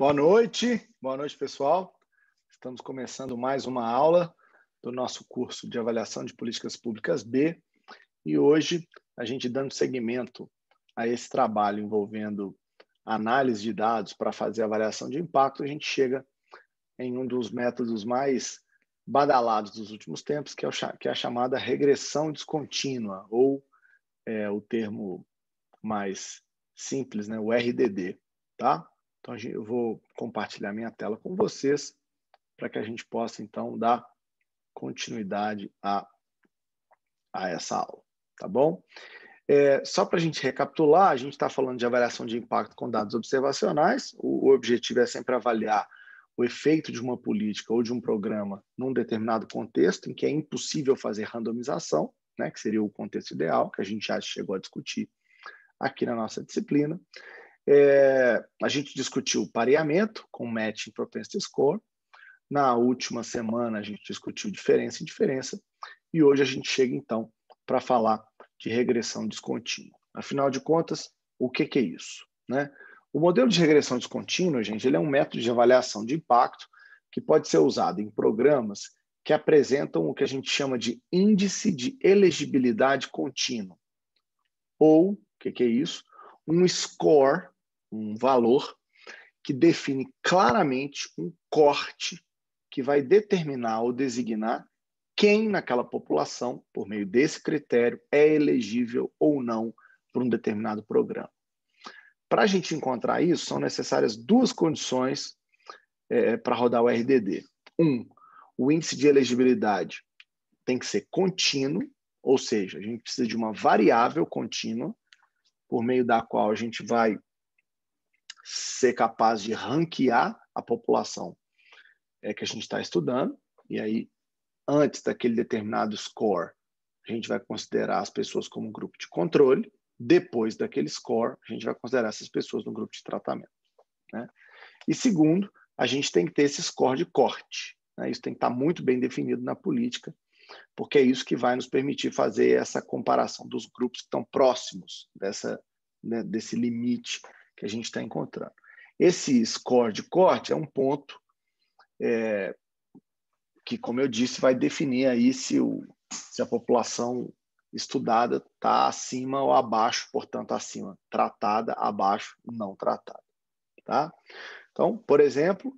Boa noite, pessoal. Estamos começando mais uma aula do nosso curso de avaliação de políticas públicas B e hoje a gente dando seguimento a esse trabalho envolvendo análise de dados para fazer avaliação de impacto, a gente chega em um dos métodos mais badalados dos últimos tempos, que é a chamada regressão descontínua, ou o termo mais simples, né, o RDD, tá? Então, eu vou compartilhar minha tela com vocês para que a gente possa, então, dar continuidade a essa aula, tá bom? Só para a gente recapitular, a gente está falando de avaliação de impacto com dados observacionais. O objetivo é sempre avaliar o efeito de uma política ou de um programa num determinado contexto em que é impossível fazer randomização, né, que seria o contexto ideal, que a gente já chegou a discutir aqui na nossa disciplina. A gente discutiu pareamento com Matching Propensity Score. Na última semana, a gente discutiu diferença e indiferença. E hoje a gente chega, então, para falar de regressão descontínua. Afinal de contas, o que é isso, né? O modelo de regressão descontínua, gente, ele é um método de avaliação de impacto que pode ser usado em programas que apresentam o que a gente chama de índice de elegibilidade contínua. Ou, o que é isso? Um score, um valor, que define claramente um corte que vai determinar ou designar quem naquela população, por meio desse critério, é elegível ou não para um determinado programa. Para a gente encontrar isso, são necessárias duas condições para rodar o RDD. O índice de elegibilidade tem que ser contínuo, ou seja, a gente precisa de uma variável contínua, por meio da qual a gente vai ser capaz de ranquear a população que a gente está estudando, e aí, antes daquele determinado score, a gente vai considerar as pessoas como um grupo de controle, depois daquele score, a gente vai considerar essas pessoas no grupo de tratamento, né? E segundo, a gente tem que ter esse score de corte, né? Isso tem que estar muito bem definido na política, porque é isso que vai nos permitir fazer essa comparação dos grupos que estão próximos desse limite que a gente está encontrando. Esse score de corte é um ponto que, como eu disse, vai definir aí se a população estudada está acima ou abaixo, portanto, acima tratada, abaixo não tratada. Tá? Então, por exemplo,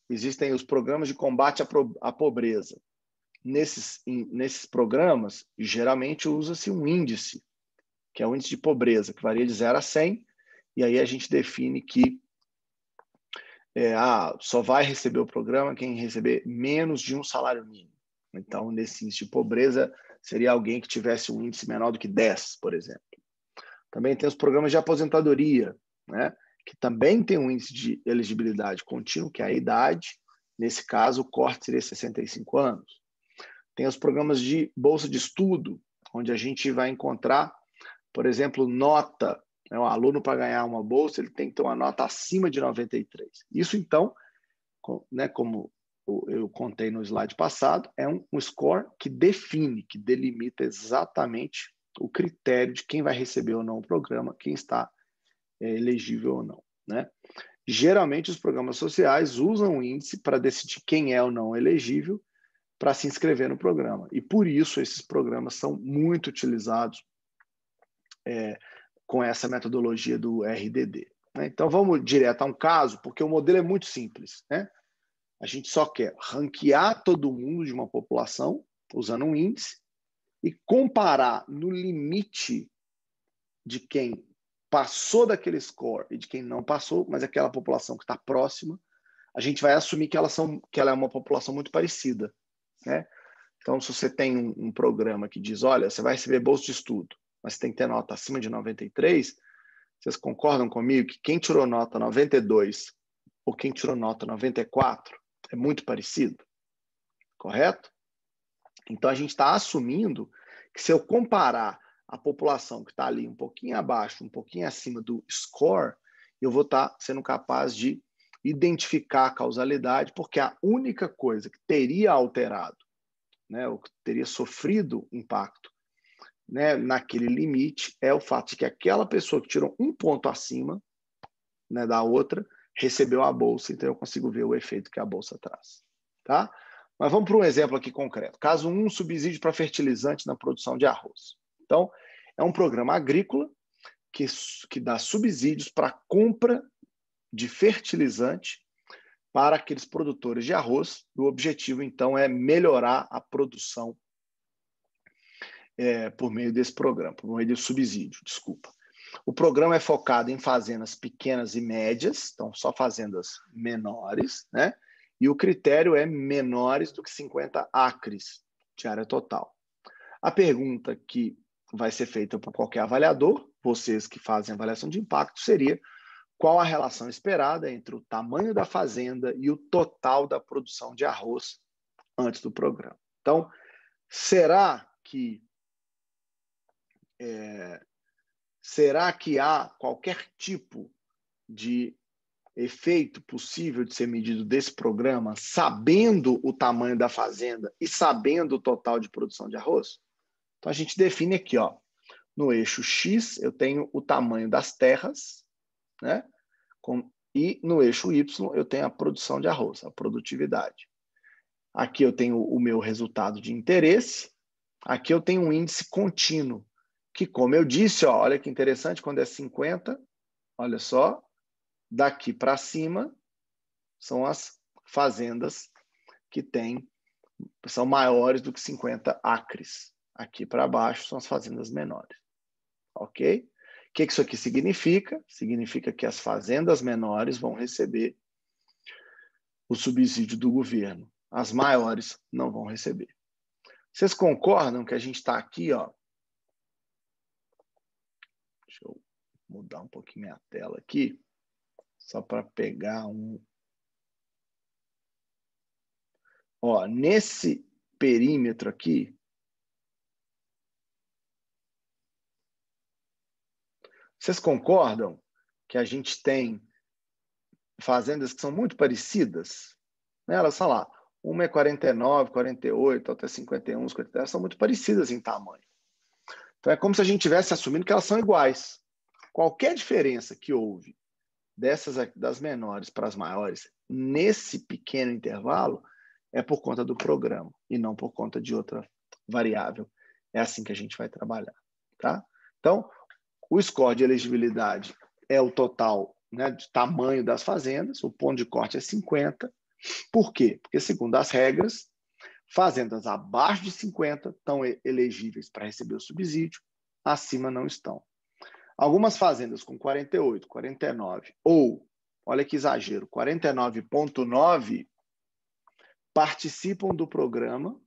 existem os programas de combate à pobreza. Nesses programas, geralmente usa-se um índice, que é o índice de pobreza, que varia de 0 a 100, e aí a gente define que só vai receber o programa quem receber menos de um salário mínimo. Então, nesse índice de pobreza, seria alguém que tivesse um índice menor do que 10, por exemplo. Também tem os programas de aposentadoria, né, que também tem um índice de elegibilidade contínuo, que é a idade. Nesse caso, o corte seria 65 anos. Tem os programas de bolsa de estudo, onde a gente vai encontrar, por exemplo, nota. O aluno, para ganhar uma bolsa, ele tem que ter uma nota acima de 93. Isso, então, né, como eu contei no slide passado, é um score que define, que delimita exatamente o critério de quem vai receber ou não o programa, quem está elegível ou não, né? Geralmente, os programas sociais usam o índice para decidir quem é ou não elegível para se inscrever no programa. E, por isso, esses programas são muito utilizados com essa metodologia do RDD. Né? Então, vamos direto a um caso, porque o modelo é muito simples, né? A gente só quer ranquear todo mundo de uma população, usando um índice, e comparar no limite de quem passou daquele score e de quem não passou, mas aquela população que está próxima, a gente vai assumir que ela é uma população muito parecida, né? Então, se você tem um programa que diz, olha, você vai receber bolsa de estudo, mas tem que ter nota acima de 93, vocês concordam comigo que quem tirou nota 92 ou quem tirou nota 94 é muito parecido? Correto? Então, a gente está assumindo que se eu comparar a população que está ali um pouquinho abaixo, um pouquinho acima do score, eu vou estar sendo capaz de identificar a causalidade, porque a única coisa que teria alterado, né, ou que teria sofrido impacto, né, naquele limite, é o fato de que aquela pessoa que tirou um ponto acima, né, da outra recebeu a bolsa, então eu consigo ver o efeito que a bolsa traz. Tá? Mas vamos para um exemplo aqui concreto. Caso 1, subsídio para fertilizante na produção de arroz. Então, é um programa agrícola que dá subsídios para a compra de fertilizante para aqueles produtores de arroz. O objetivo, então, é melhorar a produção por meio desse programa, por meio do subsídio, desculpa. O programa é focado em fazendas pequenas e médias, então só fazendas menores, né? E o critério é menores do que 50 acres de área total. A pergunta que vai ser feita por qualquer avaliador, vocês que fazem avaliação de impacto, seria: qual a relação esperada entre o tamanho da fazenda e o total da produção de arroz antes do programa? Então, será que há qualquer tipo de efeito possível de ser medido desse programa, sabendo o tamanho da fazenda e sabendo o total de produção de arroz? Então, a gente define aqui, ó, no eixo X, eu tenho o tamanho das terras, né? E no eixo Y, eu tenho a produção de arroz, a produtividade. Aqui eu tenho o meu resultado de interesse, aqui eu tenho um índice contínuo, que, como eu disse, ó, olha que interessante, quando é 50, olha só, daqui para cima são as fazendas que são maiores do que 50 acres. Aqui para baixo são as fazendas menores. Ok? O que isso aqui significa? Significa que as fazendas menores vão receber o subsídio do governo. As maiores não vão receber. Vocês concordam que a gente está aqui, ó? Deixa eu mudar um pouquinho minha tela aqui, só para pegar um... Ó, nesse perímetro aqui, vocês concordam que a gente tem fazendas que são muito parecidas? Elas, sei lá, uma é 49, 48, outra é 51, 50, elas são muito parecidas em tamanho. Então é como se a gente estivesse assumindo que elas são iguais. Qualquer diferença que houve das menores para as maiores, nesse pequeno intervalo, é por conta do programa e não por conta de outra variável. É assim que a gente vai trabalhar. Tá? Então, o score de elegibilidade é o total, né, de tamanho das fazendas, o ponto de corte é 50. Por quê? Porque, segundo as regras, fazendas abaixo de 50 estão elegíveis para receber o subsídio, acima não estão. Algumas fazendas com 48, 49 ou, olha que exagero, 49,9 participam do programa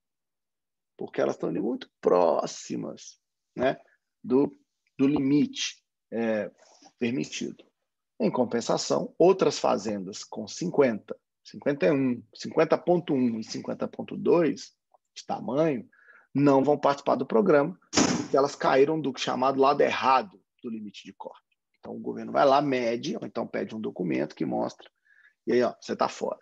porque elas estão muito próximas, né, do limite permitido. Em compensação, outras fazendas com 50, 51, 50,1 e 50,2 de tamanho não vão participar do programa porque elas caíram do chamado lado errado do limite de corte. Então, o governo vai lá, mede, ou então pede um documento que mostra, e aí, ó, você está fora.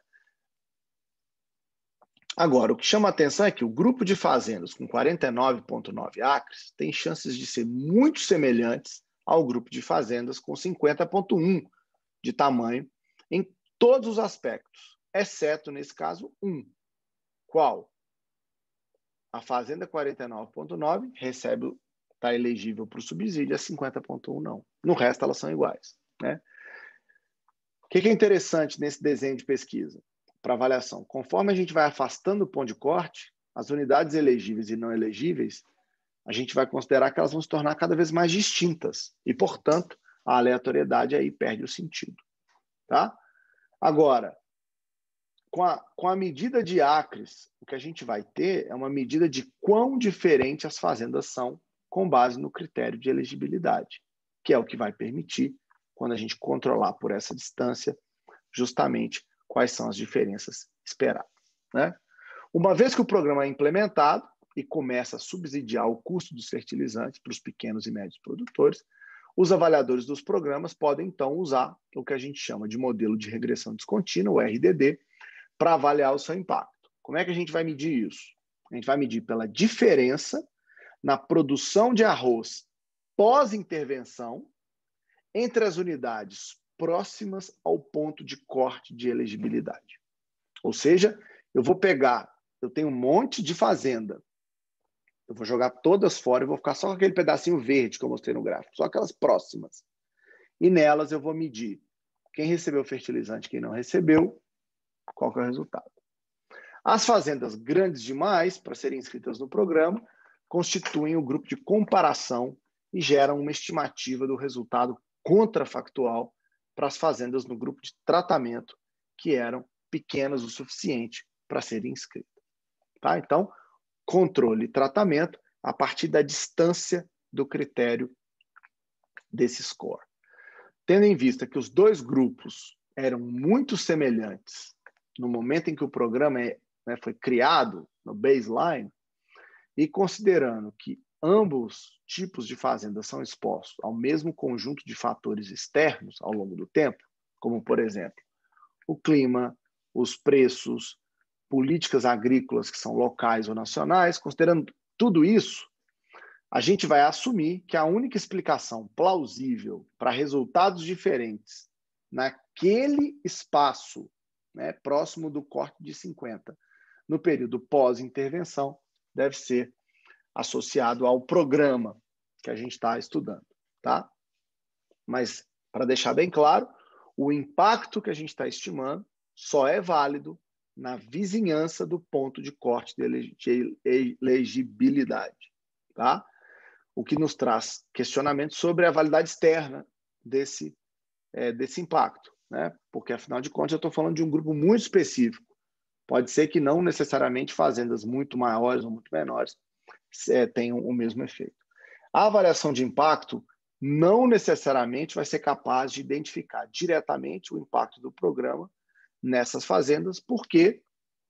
Agora, o que chama a atenção é que o grupo de fazendas com 49,9 acres tem chances de ser muito semelhantes ao grupo de fazendas com 50,1 de tamanho em todos os aspectos, exceto, nesse caso, um. Qual? A fazenda 49,9 está elegível para o subsídio, a 50,1 não. No resto, elas são iguais. Né? O que é interessante nesse desenho de pesquisa? Para avaliação, conforme a gente vai afastando o ponto de corte, as unidades elegíveis e não elegíveis, a gente vai considerar que elas vão se tornar cada vez mais distintas e, portanto, a aleatoriedade aí perde o sentido. Tá? Agora, com a medida de acres, o que a gente vai ter é uma medida de quão diferente as fazendas são com base no critério de elegibilidade, que é o que vai permitir, quando a gente controlar por essa distância, justamente quais são as diferenças esperadas. Né? Uma vez que o programa é implementado e começa a subsidiar o custo dos fertilizantes para os pequenos e médios produtores, os avaliadores dos programas podem, então, usar o que a gente chama de modelo de regressão descontínua, o RDD, para avaliar o seu impacto. Como é que a gente vai medir isso? A gente vai medir pela diferença na produção de arroz pós-intervenção entre as unidades próximas ao ponto de corte de elegibilidade. Ou seja, eu tenho um monte de fazenda, eu vou jogar todas fora e vou ficar só com aquele pedacinho verde que eu mostrei no gráfico, só aquelas próximas. E nelas eu vou medir quem recebeu fertilizante, quem não recebeu, qual que é o resultado. As fazendas grandes demais, para serem inscritas no programa, constituem o grupo de comparação e geram uma estimativa do resultado contrafactual para as fazendas no grupo de tratamento, que eram pequenas o suficiente para serem inscritas. Tá? Então, controle e tratamento a partir da distância do critério desse score. Tendo em vista que os dois grupos eram muito semelhantes no momento em que o programa foi criado, no baseline, e considerando que ambos tipos de fazendas são expostos ao mesmo conjunto de fatores externos ao longo do tempo, como, por exemplo, o clima, os preços, políticas agrícolas que são locais ou nacionais, considerando tudo isso, a gente vai assumir que a única explicação plausível para resultados diferentes naquele espaço, né, próximo do corte de 50, no período pós-intervenção, deve ser associado ao programa que a gente está estudando, tá? Mas, para deixar bem claro, o impacto que a gente está estimando só é válido na vizinhança do ponto de corte de elegibilidade, tá? O que nos traz questionamento sobre a validade externa desse impacto, né? Porque, afinal de contas, eu estou falando de um grupo muito específico. Pode ser que não necessariamente fazendas muito maiores ou muito menores tenham o mesmo efeito. A avaliação de impacto não necessariamente vai ser capaz de identificar diretamente o impacto do programa nessas fazendas, porque,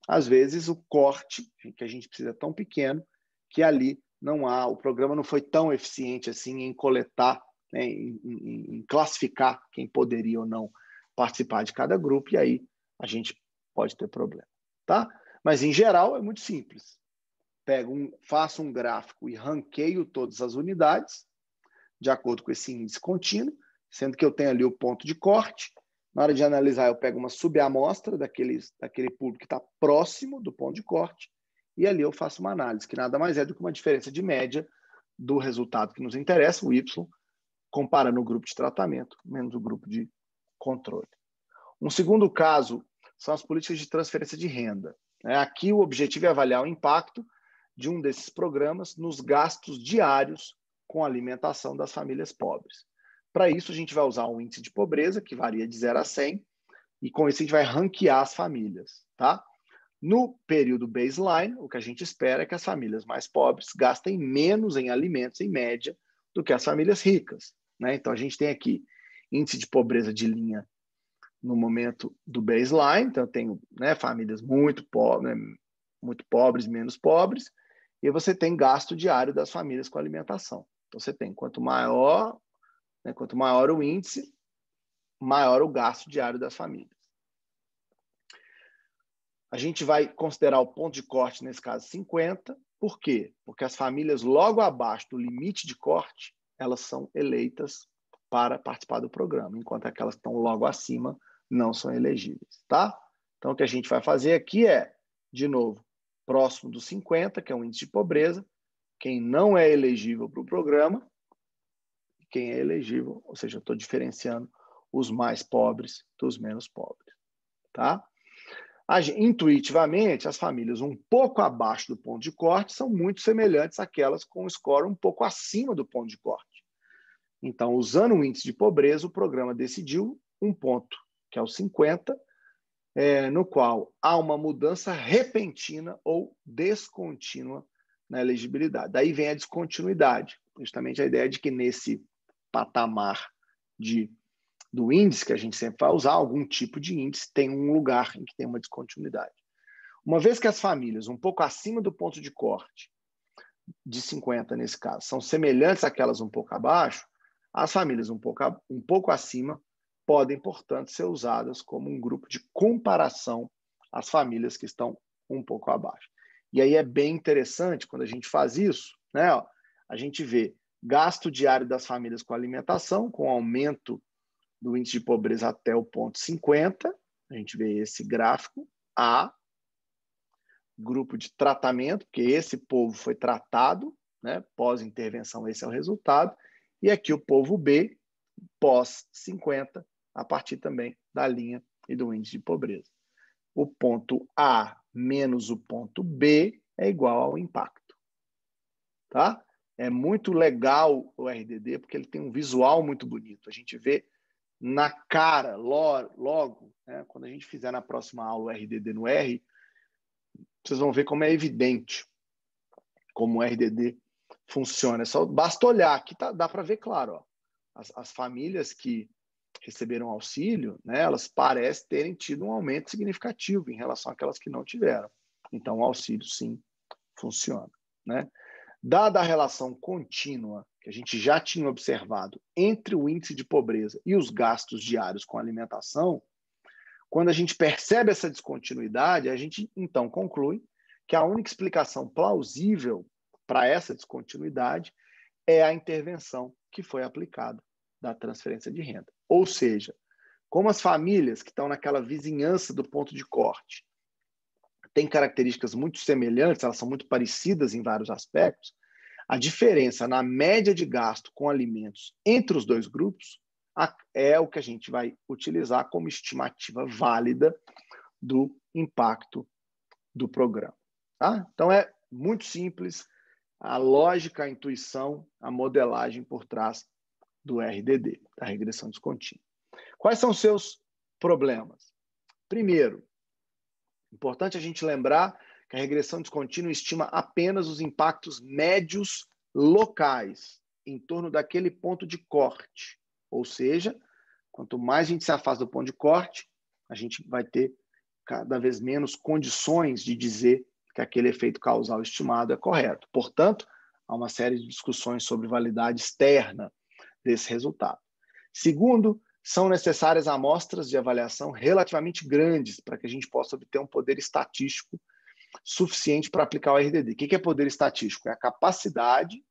às vezes, o corte que a gente precisa é tão pequeno que ali o programa não foi tão eficiente assim em coletar, né, em classificar quem poderia ou não participar de cada grupo, e aí a gente pode ter problema, tá? Mas, em geral, é muito simples. Faço um gráfico e ranqueio todas as unidades de acordo com esse índice contínuo, sendo que eu tenho ali o ponto de corte. Na hora de analisar, eu pego uma subamostra daquele público que está próximo do ponto de corte e ali eu faço uma análise, que nada mais é do que uma diferença de média do resultado que nos interessa, o Y, comparando o grupo de tratamento menos o grupo de controle. Um segundo caso são as políticas de transferência de renda. Aqui o objetivo é avaliar o impacto de um desses programas nos gastos diários com a alimentação das famílias pobres. Para isso, a gente vai usar um índice de pobreza, que varia de 0 a 100, e com isso a gente vai ranquear as famílias. Tá? No período baseline, o que a gente espera é que as famílias mais pobres gastem menos em alimentos, em média, do que as famílias ricas. Né? Então, a gente tem aqui índice de pobreza de linha no momento do baseline, então eu tenho, né, famílias muito pobres, menos pobres, e você tem gasto diário das famílias com alimentação. Então, você tem, quanto maior o índice, maior o gasto diário das famílias. A gente vai considerar o ponto de corte, nesse caso, 50. Por quê? Porque as famílias logo abaixo do limite de corte, elas são eleitas para participar do programa, enquanto aquelas que estão logo acima não são elegíveis, tá? Então, o que a gente vai fazer aqui é, de novo, próximo dos 50, que é um índice de pobreza, quem não é elegível para o programa, quem é elegível, ou seja, eu estou diferenciando os mais pobres dos menos pobres, tá? Intuitivamente, as famílias um pouco abaixo do ponto de corte são muito semelhantes àquelas com o score um pouco acima do ponto de corte. Então, usando o índice de pobreza, o programa decidiu um ponto, que é o 50, no qual há uma mudança repentina ou descontínua na elegibilidade. Daí vem a descontinuidade, justamente a ideia de que nesse patamar do índice, que a gente sempre vai usar, algum tipo de índice tem um lugar em que tem uma descontinuidade. Uma vez que as famílias um pouco acima do ponto de corte, de 50 nesse caso, são semelhantes àquelas um pouco abaixo, as famílias um pouco acima podem, portanto, ser usadas como um grupo de comparação às famílias que estão um pouco abaixo. E aí é bem interessante quando a gente faz isso, né? A gente vê gasto diário das famílias com alimentação, com aumento do índice de pobreza até o ponto 50, a gente vê esse gráfico, A, grupo de tratamento, porque esse povo foi tratado, né, pós-intervenção, esse é o resultado, e aqui o povo B, pós 50, a partir também da linha e do índice de pobreza. O ponto A menos o ponto B é igual ao impacto. Tá? É muito legal o RDD, porque ele tem um visual muito bonito. A gente vê na cara, logo, né, quando a gente fizer na próxima aula o RDD no R, vocês vão ver como é evidente como o RDD funciona. Basta olhar, aqui dá para ver claro. Ó, as famílias que receberam auxílio, né, elas parecem terem tido um aumento significativo em relação àquelas que não tiveram. Então, o auxílio, sim, funciona. Né? Dada a relação contínua que a gente já tinha observado entre o índice de pobreza e os gastos diários com alimentação, quando a gente percebe essa descontinuidade, a gente então conclui que a única explicação plausível para essa descontinuidade é a intervenção que foi aplicada da transferência de renda. Ou seja, como as famílias que estão naquela vizinhança do ponto de corte têm características muito semelhantes, elas são muito parecidas em vários aspectos, a diferença na média de gasto com alimentos entre os dois grupos é o que a gente vai utilizar como estimativa válida do impacto do programa. Tá? Então, é muito simples a lógica, a intuição, a modelagem por trás do RDD, da regressão descontínua. Quais são os seus problemas? Primeiro, importante a gente lembrar que a regressão descontínua estima apenas os impactos médios locais, em torno daquele ponto de corte. Ou seja, quanto mais a gente se afasta do ponto de corte, a gente vai ter cada vez menos condições de dizer que aquele efeito causal estimado é correto. Portanto, há uma série de discussões sobre validade externa desse resultado. Segundo, são necessárias amostras de avaliação relativamente grandes para que a gente possa obter um poder estatístico suficiente para aplicar o RDD. O que é poder estatístico? É a capacidade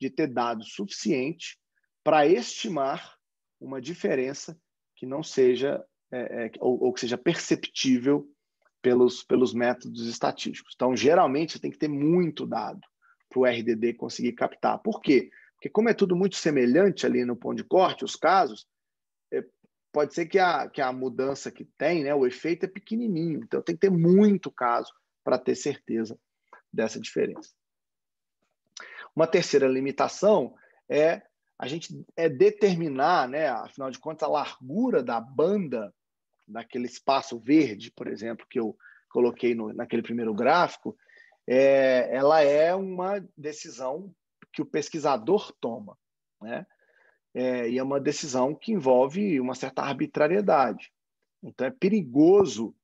de ter dados suficiente para estimar uma diferença que não seja, ou que seja perceptível pelos métodos estatísticos. Então, geralmente, você tem que ter muito dado para o RDD conseguir captar. Por quê? Porque como é tudo muito semelhante ali no ponto de corte, os casos, pode ser que a mudança que tem, né, o efeito é pequenininho. Então, tem que ter muito caso para ter certeza dessa diferença. Uma terceira limitação é a gente determinar, né, afinal de contas, a largura da banda daquele espaço verde, por exemplo, que eu coloquei naquele primeiro gráfico, ela é uma decisão que o pesquisador toma, né? E é uma decisão que envolve uma certa arbitrariedade. Então, é perigoso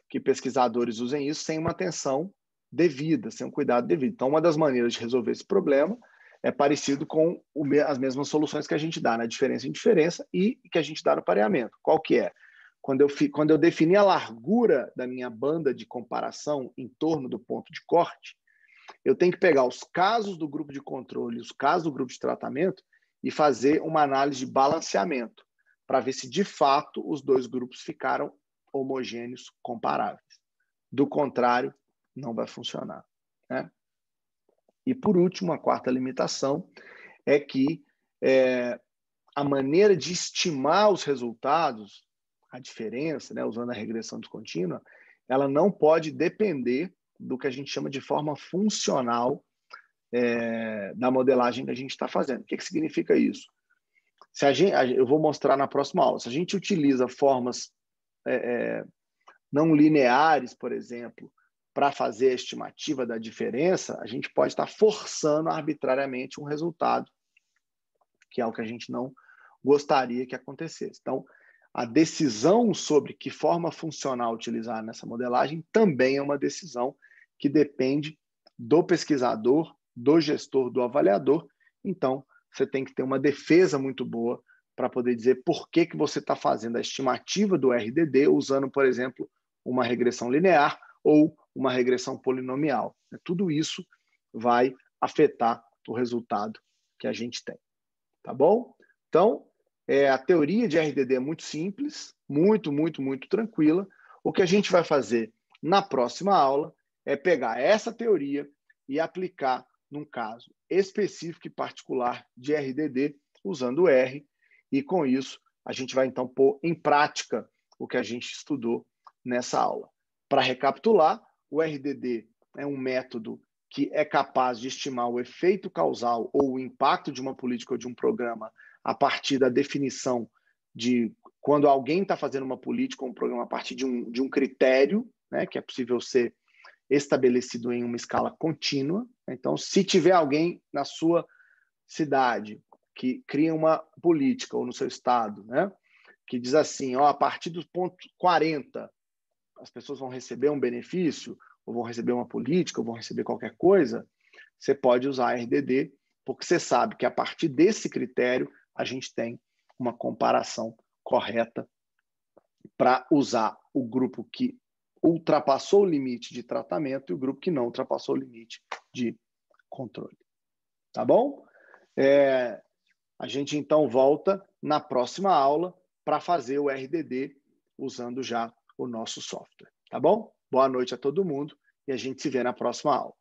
que pesquisadores usem isso sem uma atenção devida, sem um cuidado devido. Então, uma das maneiras de resolver esse problema é parecido com as mesmas soluções que a gente dá na diferença em diferença e que a gente dá no pareamento. Qual que é? Quando eu defini a largura da minha banda de comparação em torno do ponto de corte, eu tenho que pegar os casos do grupo de controle e os casos do grupo de tratamento e fazer uma análise de balanceamento para ver se, de fato, os dois grupos ficaram homogêneos, comparáveis. Do contrário, não vai funcionar. Né? E, por último, a quarta limitação é que a maneira de estimar os resultados, a diferença, né, usando a regressão descontínua, ela não pode depender do que a gente chama de forma funcional da modelagem que a gente está fazendo. O que significa isso? Eu vou mostrar na próxima aula. Se a gente utiliza formas não lineares, por exemplo, para fazer a estimativa da diferença, a gente pode estar forçando arbitrariamente um resultado, que é o que a gente não gostaria que acontecesse. Então, a decisão sobre que forma funcional utilizar nessa modelagem também é uma decisão que depende do pesquisador, do gestor, do avaliador. Então, você tem que ter uma defesa muito boa para poder dizer por que você está fazendo a estimativa do RDD usando, por exemplo, uma regressão linear ou uma regressão polinomial. Tudo isso vai afetar o resultado que a gente tem. Tá bom? Então, A teoria de RDD é muito simples, muito tranquila. O que a gente vai fazer na próxima aula é pegar essa teoria e aplicar num caso específico e particular de RDD, usando o R, e com isso a gente vai então pôr em prática o que a gente estudou nessa aula. Para recapitular, o RDD é um método que é capaz de estimar o efeito causal ou o impacto de uma política ou de um programa a partir da definição de quando alguém está fazendo uma política ou um programa a partir de um critério, né, que é possível ser estabelecido em uma escala contínua. Então, se tiver alguém na sua cidade que cria uma política, ou no seu estado, né, que diz assim, a partir do ponto 40, as pessoas vão receber um benefício, ou vão receber uma política, ou vão receber qualquer coisa, você pode usar RDD, porque você sabe que a partir desse critério a gente tem uma comparação correta para usar o grupo que ultrapassou o limite de tratamento e o grupo que não ultrapassou o limite de controle. Tá bom? A gente, então, volta na próxima aula para fazer o RDD usando já o nosso software. Tá bom? Boa noite a todo mundo e a gente se vê na próxima aula.